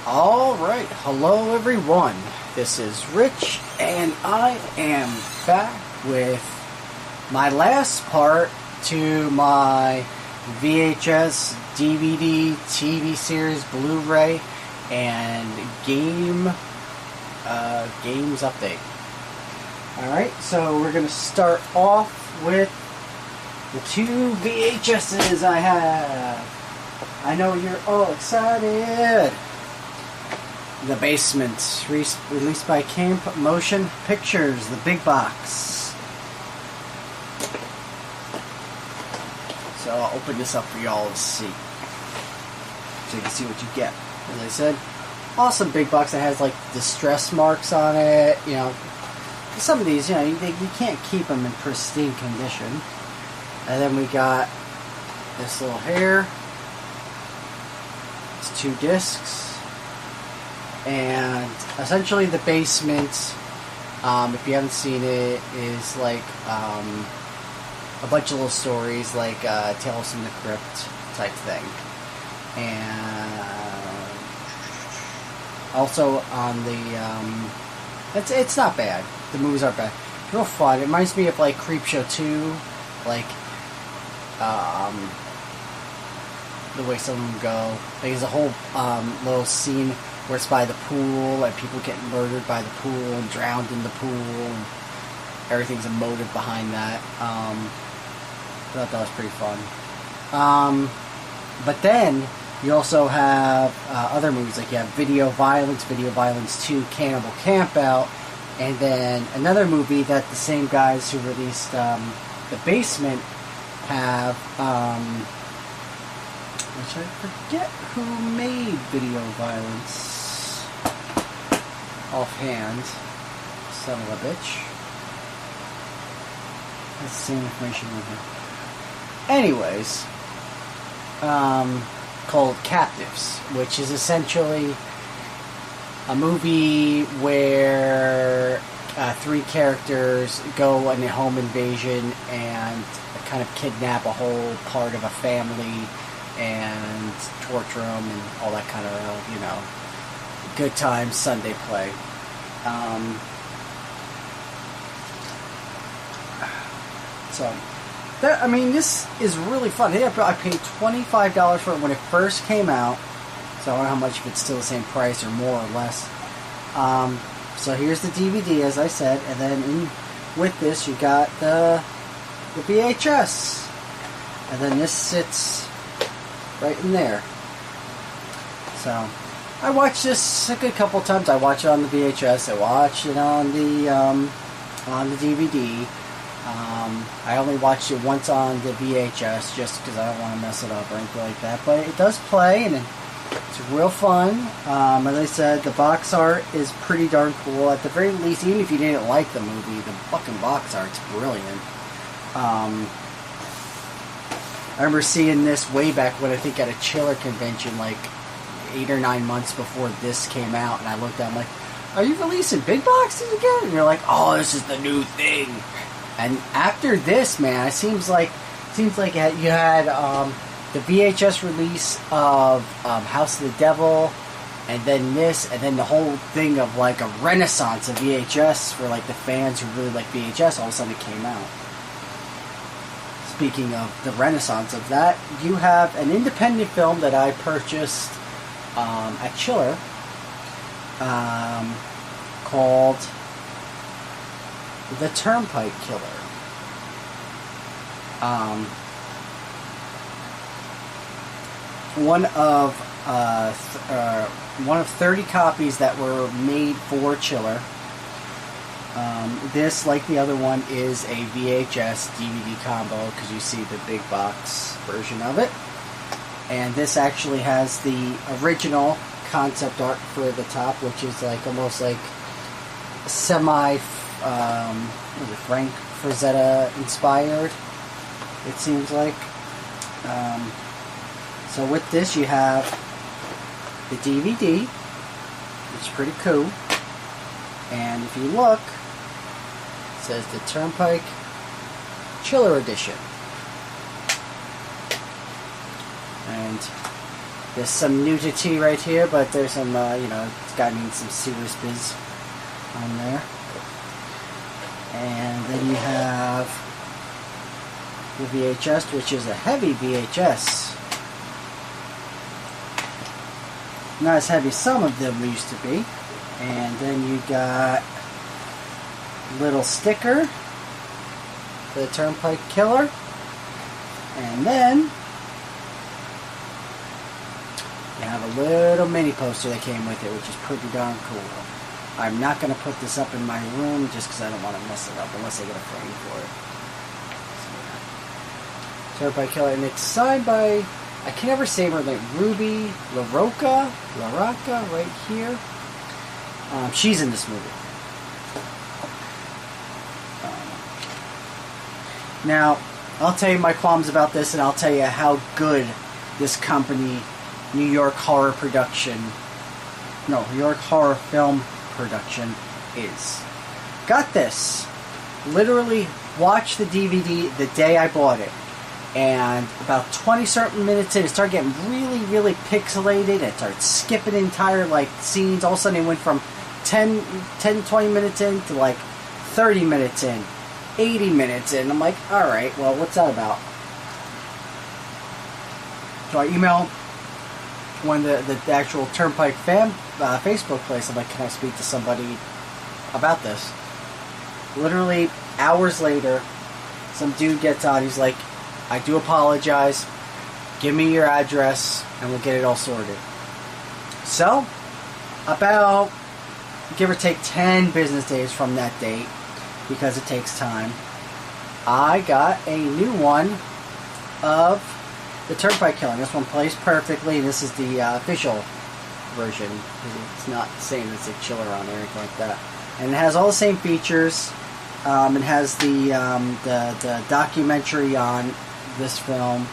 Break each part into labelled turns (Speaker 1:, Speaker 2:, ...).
Speaker 1: Alright, hello everyone. This is Rich, and I am back with my last part to my VHS, DVD, TV series, Blu-ray, and games update. Alright, so we're going to start off with the two VHSs I have. I know you're all excited. The Basement, released by Camp Motion Pictures, the big box. So I'll open this up for y'all to see. So you can see what you get. As I said, awesome big box that has like distress marks on it. You know, some of these, you know, you can't keep them in pristine condition. And then we got this little hair. It's 2 discs. And essentially the Basement, if you haven't seen it, is like a bunch of little stories like Tales from the Crypt type thing. And also on the it's not bad. The movies aren't bad. It's real fun. It reminds me of like Creepshow 2, like the way some of them go. Like, there's a whole little scene where it's by the pool, and people get murdered by the pool and drowned in the pool, and everything's a motive behind that. I thought that was pretty fun. But then, you also have other movies, like you have Video Violence 2, Cannibal Campout, and then another movie that the same guys who released The Basement have, which I forget who made Video Violence offhand. Son of a bitch. That's the same information over here. Anyways, called Captives, which is essentially a movie where 3 characters go on a home invasion and kind of kidnap a whole part of a family and torture them and all that kind of, you know, good time Sunday play. So, I mean, this is really fun. I paid $25 for it when it first came out, so I don't know how much, if it's still the same price or more or less. So here's the DVD, as I said, and then with this you got the VHS, and then this sits right in there. So I watched this a good couple times. I watched it on the VHS. I watched it on the DVD. I only watched it once on the VHS just because I don't want to mess it up or anything like that. But it does play, and it's real fun. As I said, the box art is pretty darn cool. At the very least, even if you didn't like the movie, the fucking box art's brilliant. I remember seeing this way back when I think at a Chiller convention, like 8 or 9 months before this came out, and I looked at it, I'm like, are you releasing big boxes again? And you're like, oh, this is the new thing. And after this, man, it seems like you had the VHS release of House of the Devil, and then this, and then the whole thing of like a renaissance of VHS for like the fans who really like VHS. All of a sudden it came out. Speaking of the renaissance of that, you have an independent film that I purchased at Chiller called The Turnpike Killer. One of 30 copies that were made for Chiller. This, like the other one, is a VHS DVD combo because you see the big box version of it. And this actually has the original concept art for the top, which is like almost like semi, Frank Frazetta inspired, it seems like. So with this you have the DVD, which is pretty cool. And if you look, it says the Turnpike Killer Edition. And There's some nudity right here, but there's some, it's got some serious biz on there. And then you have the VHS, which is a heavy VHS. Not as heavy as some of them used to be. And then you got little sticker for the Turnpike Killer. And then you have a little mini poster that came with it, which is pretty darn cool. I'm not going to put this up in my room just because I don't want to mess it up unless I get a frame for it. So, Turnpike Killer, and it's signed by, I can never say her name, Ruby LaRocca, right here. She's in this movie. Now, I'll tell you my qualms about this, and I'll tell you how good this company, New York Horror Film Production, is. Got this. Literally watched the DVD the day I bought it. And about 20 certain minutes in, it started getting really, really pixelated. It started skipping entire, scenes. All of a sudden, it went from 20 minutes in to, 30 minutes in. 80 minutes in. I'm like, alright, well, what's that about? So I email one of the actual Turnpike fan Facebook place. I'm like, can I speak to somebody about this? Literally, hours later, some dude gets on. He's like, I do apologize. Give me your address, and we'll get it all sorted. So, about, give or take 10 business days from that date, because it takes time, I got a new one of the Turnpike Killer. This one plays perfectly. This is the official version. It's not saying it's a chiller on or anything like that. And it has all the same features. It has the documentary on this film,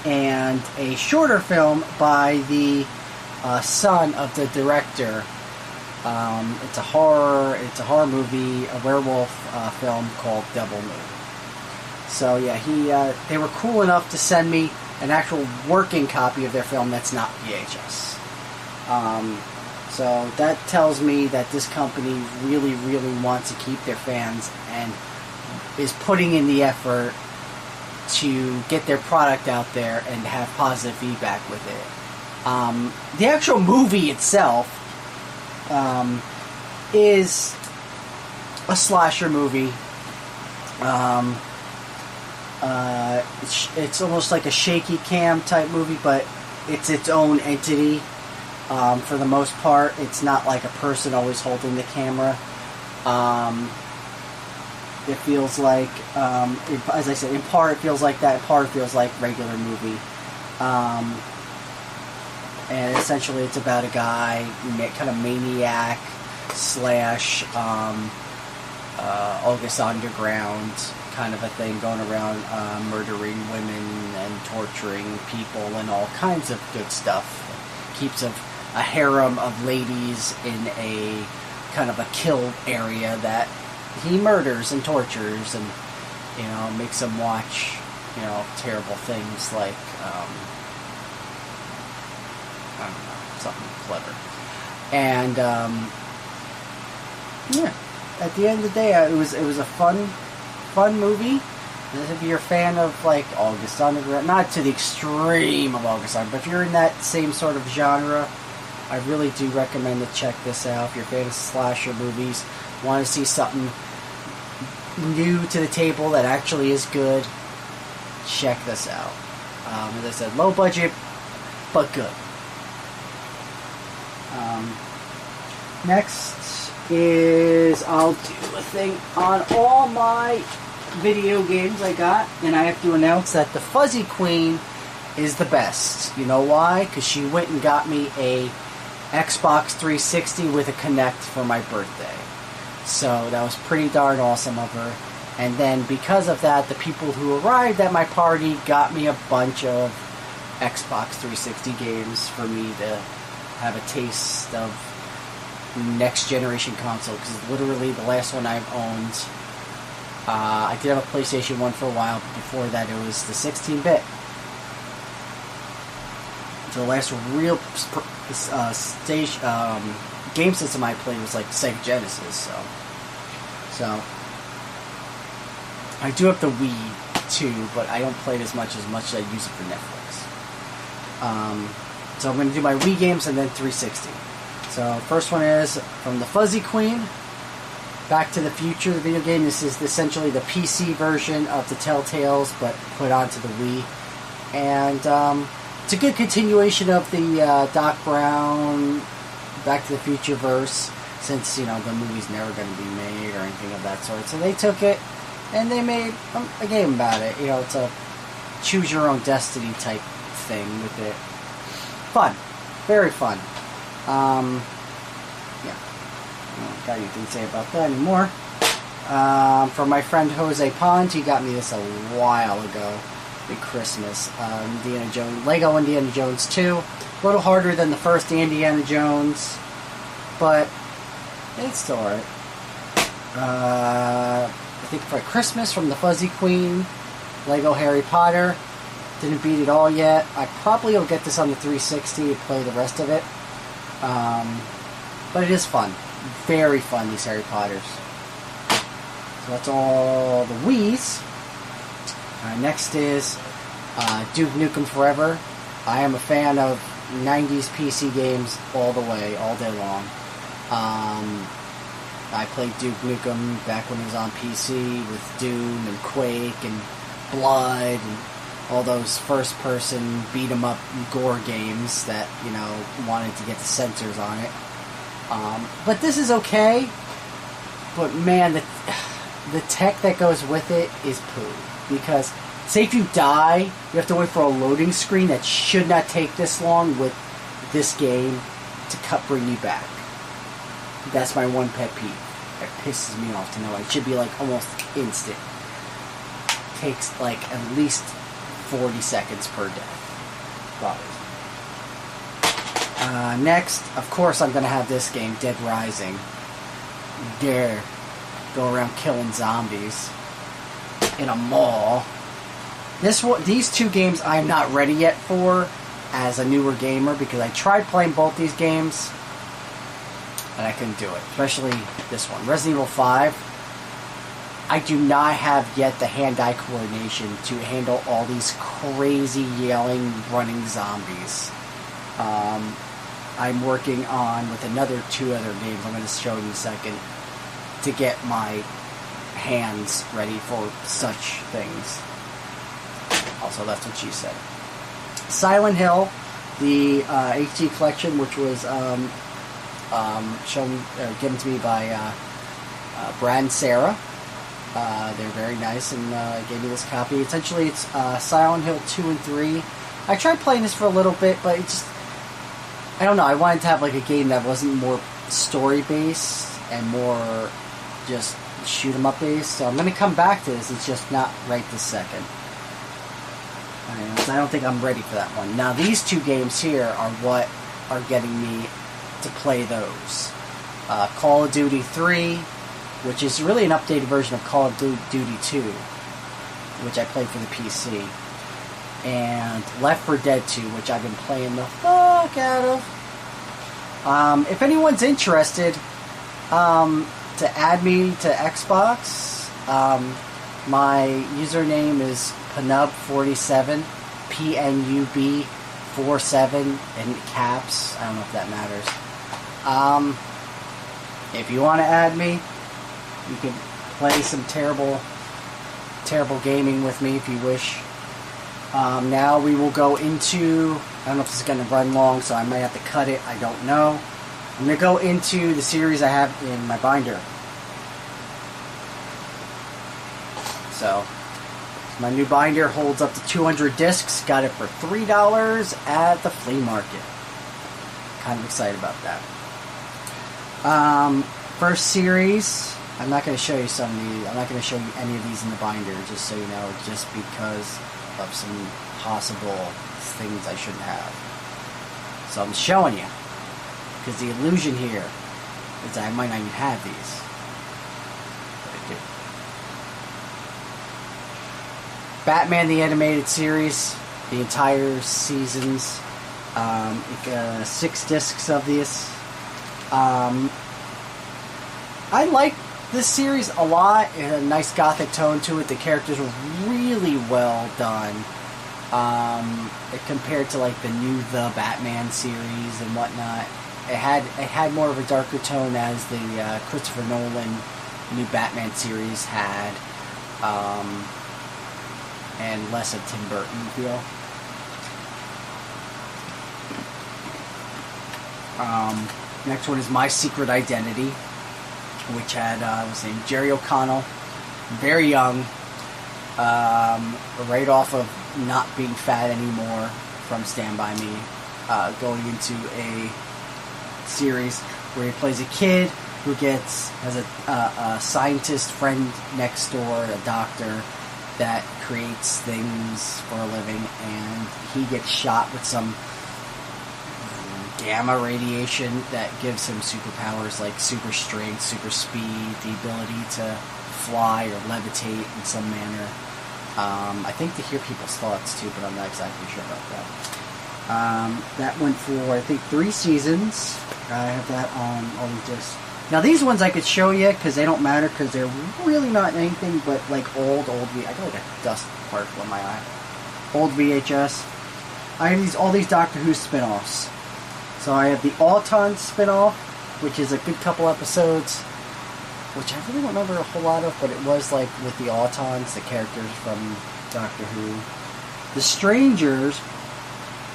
Speaker 1: and a shorter film by the son of the director. It's a horror movie, a werewolf film called Devil Moon. So yeah, they were cool enough to send me an actual working copy of their film that's not VHS. So that tells me that this company really, really wants to keep their fans and is putting in the effort to get their product out there and have positive feedback with it. The actual movie itself is a slasher movie. It's almost like a shaky cam type movie, but it's its own entity. For the most part, it's not like a person always holding the camera. It feels like, as I said, in part it feels like that, in part it feels like regular movie. And essentially it's about a guy, kind of maniac slash August Underground kind of a thing, going around murdering women and torturing people and all kinds of good stuff. Keeps a harem of ladies in a kind of a kill area that he murders and tortures, and makes them watch terrible things like I don't know, something clever. And at the end of the day, it was a fun movie. And if you're a fan of August Underground, not to the extreme of August Underground, but if you're in that same sort of genre, I really do recommend to check this out. If you're a fan of slasher movies, want to see something new to the table that actually is good, check this out. As I said, low budget, but good. Next is I'll do a thing on all my video games I got, and I have to announce that the Fuzzy Queen is the best. You know why? Because she went and got me a Xbox 360 with a Kinect for my birthday. So that was pretty darn awesome of her. And then because of that, the people who arrived at my party got me a bunch of Xbox 360 games for me to have a taste of next generation console, because literally the last one I've owned, I did have a PlayStation 1 for a while, but before that it was the 16-bit. So the last real game system I played was like Sega Genesis. So I do have the Wii too, but I don't play it as much as I use it for Netflix. So I'm going to do my Wii games and then 360. So first one is from the Fuzzy Queen, Back to the Future, the video game. This is essentially the PC version of the Telltales, but put onto the Wii. And it's a good continuation of the Doc Brown Back to the Future verse, since, you know, the movie's never going to be made or anything of that sort. So they took it and they made a game about it. You know, it's a choose your own destiny type thing with it. Fun. Very fun. Yeah. I don't got anything to say about that anymore. From my friend Jose Pond, he got me this a while ago. Big Christmas. Indiana Jones, Lego Indiana Jones 2. A little harder than the first Indiana Jones, but it's still alright. I think for Christmas from the Fuzzy Queen, Lego Harry Potter. Didn't beat it all yet. I probably will get this on the 360 to play the rest of it. But it is fun. Very fun, these Harry Potters. So that's all the Wii's. Next is Duke Nukem Forever. I am a fan of 90s PC games all the way, all day long. I played Duke Nukem back when it was on PC with Doom and Quake and Blood and all those first-person beat-em-up gore games that, you know, wanted to get the sensors on it. But this is okay. But man, the tech that goes with it is poo. Because, say if you die, you have to wait for a loading screen that should not take this long with this game to bring you back. That's my one pet peeve. It pisses me off to know it should be like almost instant. Takes like at least 40 seconds per death. Next, of course, I'm going to have this game, Dead Rising. Dare go around killing zombies in a mall. These two games I'm not ready yet for as a newer gamer, because I tried playing both these games and I couldn't do it. Especially this one, Resident Evil 5. I do not have yet the hand-eye coordination to handle all these crazy yelling, running zombies. I'm working on with two other games I'm going to show you in a second to get my hands ready for such things. Also, that's what she said. Silent Hill, the HD collection, which was given to me by Brad and Sara. They're very nice and gave me this copy. Essentially, it's Silent Hill 2 and 3. I tried playing this for a little bit, but it just... I don't know, I wanted to have like a game that wasn't more story-based and more just shoot-em-up based. So I'm going to come back to this, it's just not right this second. I don't think I'm ready for that one. Now, these two games here are what are getting me to play those. Call of Duty 3, which is really an updated version of Call of Duty 2, which I played for the PC. And Left 4 Dead 2, which I've been playing the fuck out of. If anyone's interested to add me to Xbox, my username is Pnub47, PNUB47 in caps. I don't know if that matters. If you want to add me, you can play some terrible gaming with me if you wish. Now we will go into, I don't know if this is going to run long, so I might have to cut it, I don't know. I'm going to go into the series I have in my binder. So, my new binder holds up to 200 discs, got it for $3 at the flea market. Kind of excited about that. First series, I'm not going to show you some of these, I'm not going to show you any of these in the binder, just so you know, just because of some possible things I shouldn't have. So I'm showing you, because the illusion here is that I might not even have these. But I do. Batman the Animated Series, the entire seasons, 6 discs of this. I like this series a lot. It had a nice gothic tone to it. The characters were really well done. Compared to like the new The Batman series and whatnot. It had more of a darker tone as the Christopher Nolan new Batman series had. And less of Tim Burton feel. Next one is My Secret Identity, which had was named Jerry O'Connell, very young, right off of not being fat anymore from Stand By Me, going into a series where he plays a kid who has a scientist friend next door, a doctor that creates things for a living, and he gets shot with some gamma radiation that gives him superpowers like super strength, super speed, the ability to fly or levitate in some manner. I think to hear people's thoughts too, but I'm not exactly sure about that. That went for, I think, 3 seasons. I have that on all these discs. Now these ones I could show you because they don't matter because they're really not anything but like old I got like a dust particle in my eye. Old VHS. I have all these Doctor Who spin-offs. So I have the Auton spin-off, which is a good couple episodes, which I really don't remember a whole lot of, but it was like with the Autons, the characters from Doctor Who. The Strangers,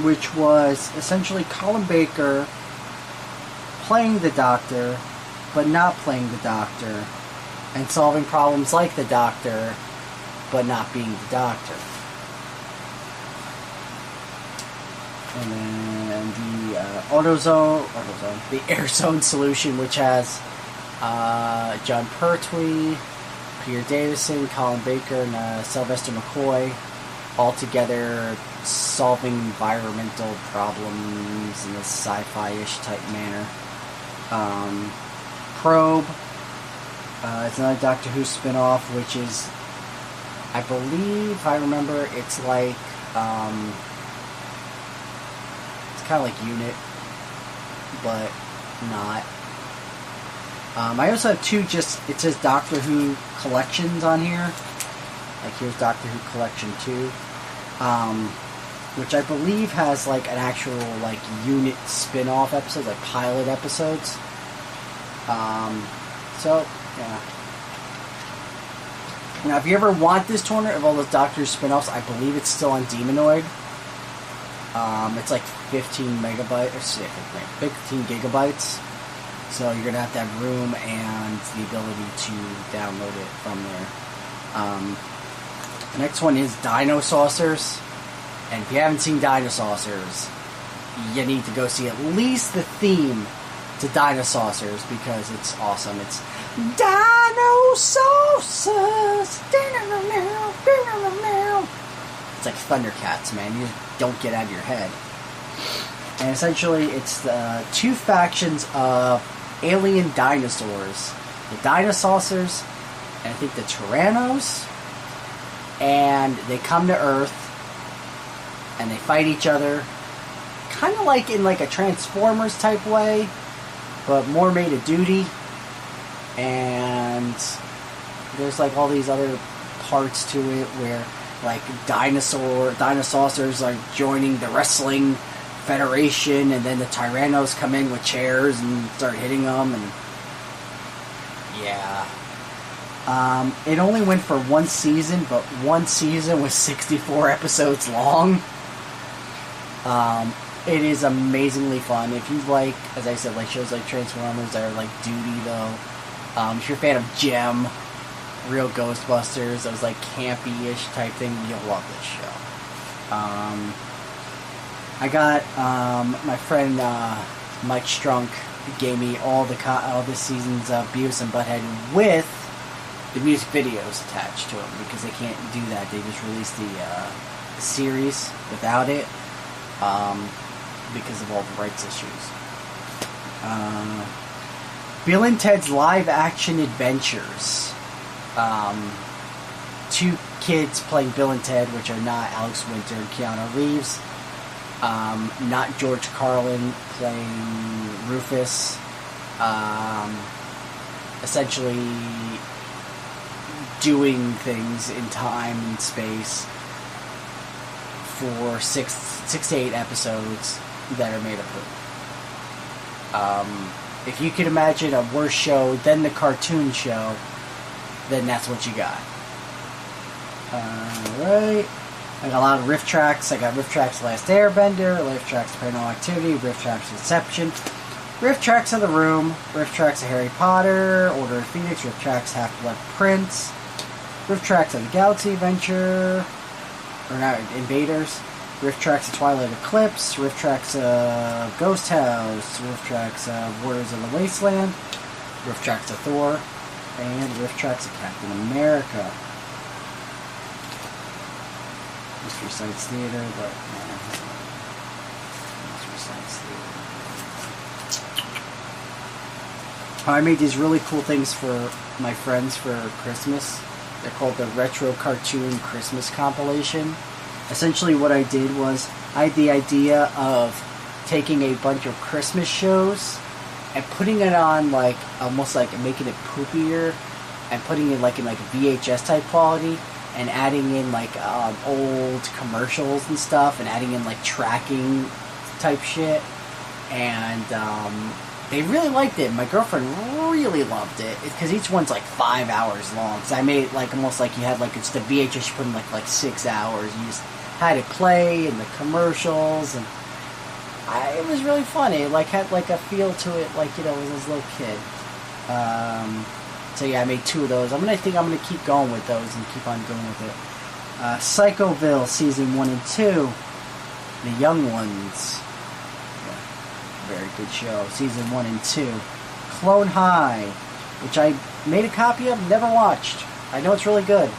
Speaker 1: which was essentially Colin Baker playing the Doctor, but not playing the Doctor, and solving problems like the Doctor, but not being the Doctor. And then the the AirZone solution, which has John Pertwee, Peter Davison, Colin Baker, and Sylvester McCoy, all together solving environmental problems in a sci-fi-ish type manner. Probe, it's another Doctor Who spin-off, which is, I believe, if I remember, it's like, it's kind of like Unit, but not. I also have 2 it says Doctor Who collections on here. Like here's Doctor Who Collection 2. Which I believe has like an actual like Unit spin-off episodes, like pilot episodes. So, yeah. Now, if you ever want this tournament of all those Doctor Who spin-offs, I believe it's still on Demonoid. It's like 15 megabytes, or 15 gigabytes. So you're going to have room and the ability to download it from there. The next one is Dinosaucers. And if you haven't seen Dinosaucers, you need to go see at least the theme to Dinosaucers because it's awesome. It's Dinosaucers! It's like Thundercats, man. You just don't get out of your head. And essentially, it's the 2 factions of alien dinosaurs. The Dinosaucers, and I think the Tyrannos. And they come to Earth, and they fight each other. Kind of like in like a Transformers type way, but more made of duty. And there's like all these other parts to it where like Dinosaurs are joining the wrestling federation, and then the Tyrannos come in with chairs and start hitting them, and yeah. It only went for 1 season, but 1 season was 64 episodes long. It is amazingly fun. If you like, as I said, like shows like Transformers that are like duty though. If you're a fan of Gem, real Ghostbusters, those like campy-ish type thing, you'll love this show. I got my friend Mike Strunk gave me all the seasons of Beavis and Butthead with the music videos attached to them because they can't do that. They just released the series without it because of all the rights issues. Bill and Ted's Live Action Adventures. 2 kids playing Bill and Ted, which are not Alex Winter and Keanu Reeves. Not George Carlin playing Rufus. Essentially doing things in time and space for six to 8 episodes that are made up of. If you could imagine a worse show than the cartoon show, then that's what you got. Alright. I got a lot of Rifftrax. I got Rifftrax Last Airbender, Rifftrax Paranormal Activity, Rifftrax Inception, Rifftrax of the Room, Rifftrax of Harry Potter, Order of Phoenix, Rifftrax Half-Blood Prince, Rifftrax of the Galaxy Adventure, or not, Invaders, Rifftrax of Twilight Eclipse, Rifftrax of Ghost House, Rifftrax of Warriors of the Wasteland, Rifftrax of Thor, and Rifftrax of Captain America. Mystery Science Theater, but Mystery Science Theater. I made these really cool things for my friends for Christmas. They're called the Retro Cartoon Christmas Compilation. Essentially what I did was, I had the idea of taking a bunch of Christmas shows and putting it on like, almost like making it poopier and putting it like in like a VHS type quality and adding in like old commercials and stuff and adding in like tracking type shit. And they really liked it. My girlfriend really loved it because each one's like 5 hours long. So I made it like almost like you had like it's the VHS you put in like 6 hours. You just had it play and the commercials, and it was really funny. It like had like a feel to it, like, you know, as a little kid. So yeah, I made 2 of those. I think I'm gonna keep going with those and keep on going with it. PsychoVille season 1 and 2, The Young Ones. Very good show. Season 1 and 2. Clone High, which I made a copy of, never watched. I know it's really good.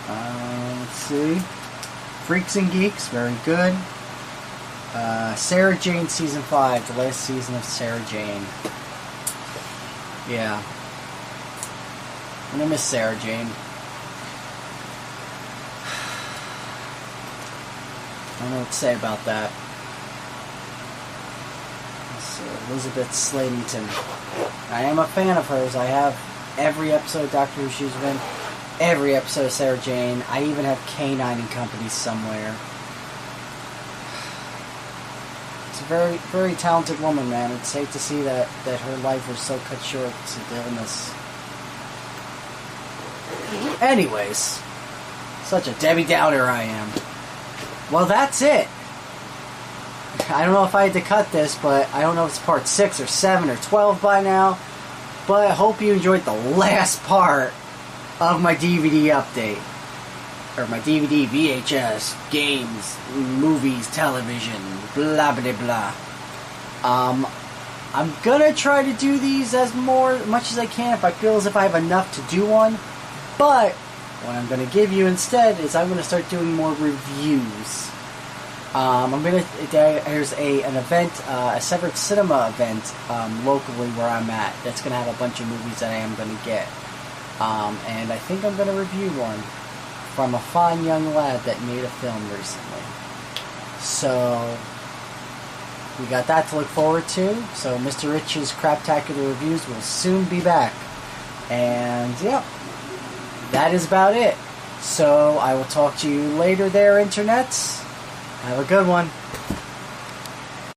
Speaker 1: Let's see. Freaks and Geeks, very good. Sarah Jane Season 5, the last season of Sarah Jane. Yeah. I'm gonna miss Sarah Jane. I don't know what to say about that. Elizabeth Slatington. I am a fan of hers. I have every episode of Doctor Who she's been, every episode of Sarah Jane. I even have Canine and Company somewhere. It's a very, very talented woman, man. It's safe to see that her life was so cut short to illness. Anyways, such a Debbie Downer I am. Well, that's it. I don't know if I had to cut this, but I don't know if it's part 6 or 7 or 12 by now. But I hope you enjoyed the last part of my DVD update. Or my DVD, VHS, games, movies, television, blah blah blah. I'm gonna try to do these as much as I can if I feel as if I have enough to do one. But what I'm gonna give you instead is I'm gonna start doing more reviews. There's an event, a Severed Cinema event, locally where I'm at. That's gonna have a bunch of movies that I am gonna get. And I think I'm gonna review one from a fine young lad that made a film recently. So we got that to look forward to. So Mr. Rich's Craptacular Reviews will soon be back. And yep, that is about it. So I will talk to you later there, internets. Have a good one.